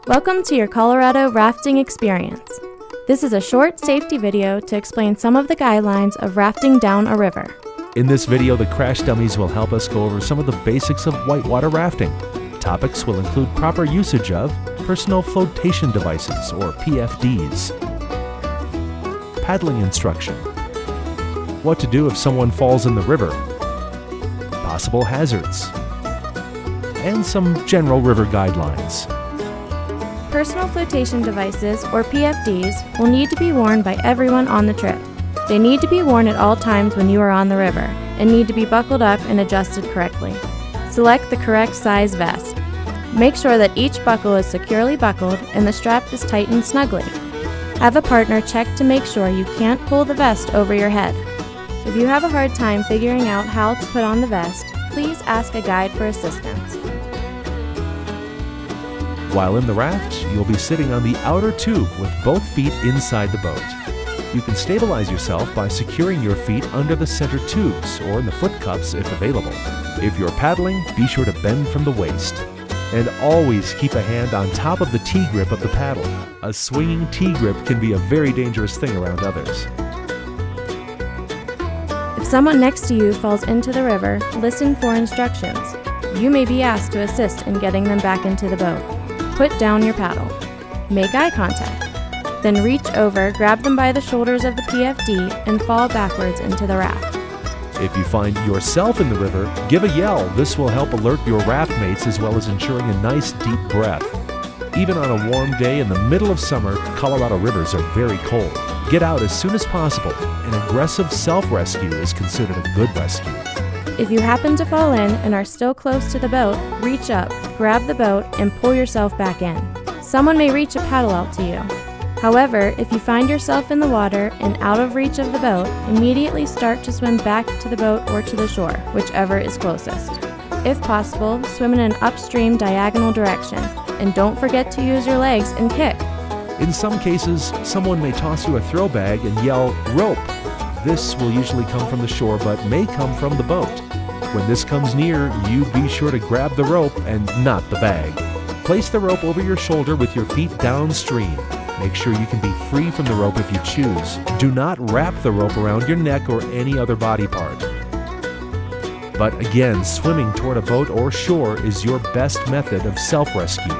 Welcome to your Colorado rafting experience. This is a short safety video to explain some of the guidelines of rafting down a river. In this video, the crash dummies will help us go over some of the basics of whitewater rafting. Topics will include proper usage of personal flotation devices, or PFDs, paddling instruction, what to do if someone falls in the river, possible hazards, and some general river guidelines. Personal flotation devices, or PFDs, will need to be worn by everyone on the trip. They need to be worn at all times when you are on the river, and need to be buckled up and adjusted correctly. Select the correct size vest. Make sure that each buckle is securely buckled and the strap is tightened snugly. Have a partner check to make sure you can't pull the vest over your head. If you have a hard time figuring out how to put on the vest, please ask a guide for assistance. While in the raft, you'll be sitting on the outer tube with both feet inside the boat. You can stabilize yourself by securing your feet under the center tubes or in the foot cups if available. If you're paddling, be sure to bend from the waist. And always keep a hand on top of the T-grip of the paddle. A swinging T-grip can be a very dangerous thing around others. If someone next to you falls into the river, listen for instructions. You may be asked to assist in getting them back into the boat. Put down your paddle. Make eye contact. Then reach over, grab them by the shoulders of the PFD, and fall backwards into the raft. If you find yourself in the river, give a yell. This will help alert your raft mates as well as ensuring a nice deep breath. Even on a warm day in the middle of summer, Colorado rivers are very cold. Get out as soon as possible. An aggressive self-rescue is considered a good rescue. If you happen to fall in and are still close to the boat, reach up, grab the boat, and pull yourself back in. Someone may reach a paddle out to you. However, if you find yourself in the water and out of reach of the boat, immediately start to swim back to the boat or to the shore, whichever is closest. If possible, swim in an upstream diagonal direction, and don't forget to use your legs and kick. In some cases, someone may toss you a throw bag and yell, "Rope!" This will usually come from the shore, but may come from the boat. When this comes near, you be sure to grab the rope and not the bag. Place the rope over your shoulder with your feet downstream. Make sure you can be free from the rope if you choose. Do not wrap the rope around your neck or any other body part. But again, swimming toward a boat or shore is your best method of self-rescue.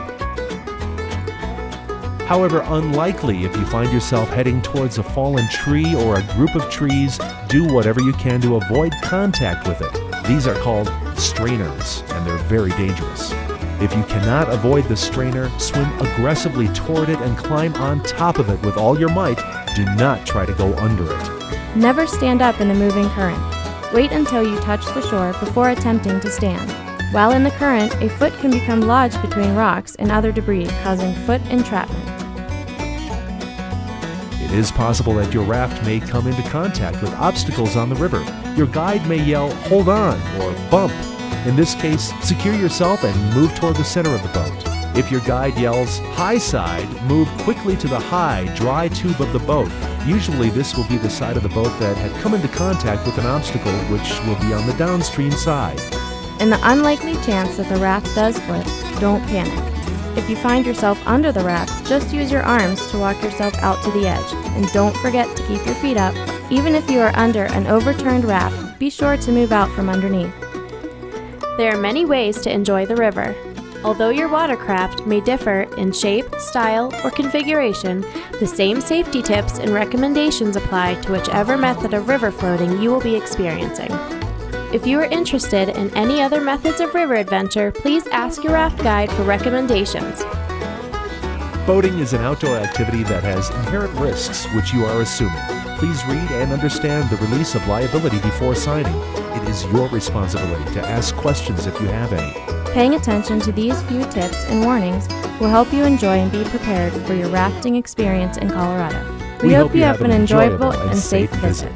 However, unlikely if you find yourself heading towards a fallen tree or a group of trees, do whatever you can to avoid contact with it. These are called strainers, and they're very dangerous. If you cannot avoid the strainer, swim aggressively toward it and climb on top of it with all your might. Do not try to go under it. Never stand up in a moving current. Wait until you touch the shore before attempting to stand. While in the current, a foot can become lodged between rocks and other debris, causing foot entrapment. It is possible that your raft may come into contact with obstacles on the river. Your guide may yell, "Hold on," or "Bump." In this case, secure yourself and move toward the center of the boat. If your guide yells, "High side," move quickly to the high, dry tube of the boat. Usually this will be the side of the boat that had come into contact with an obstacle, which will be on the downstream side. In the unlikely chance that the raft does flip, don't panic. If you find yourself under the raft, just use your arms to walk yourself out to the edge, and don't forget to keep your feet up. Even if you are under an overturned raft, be sure to move out from underneath. There are many ways to enjoy the river. Although your watercraft may differ in shape, style, or configuration, the same safety tips and recommendations apply to whichever method of river floating you will be experiencing. If you are interested in any other methods of river adventure, please ask your raft guide for recommendations. Boating is an outdoor activity that has inherent risks which you are assuming. Please read and understand the release of liability before signing. It is your responsibility to ask questions if you have any. Paying attention to these few tips and warnings will help you enjoy and be prepared for your rafting experience in Colorado. We hope you have an enjoyable and safe visit.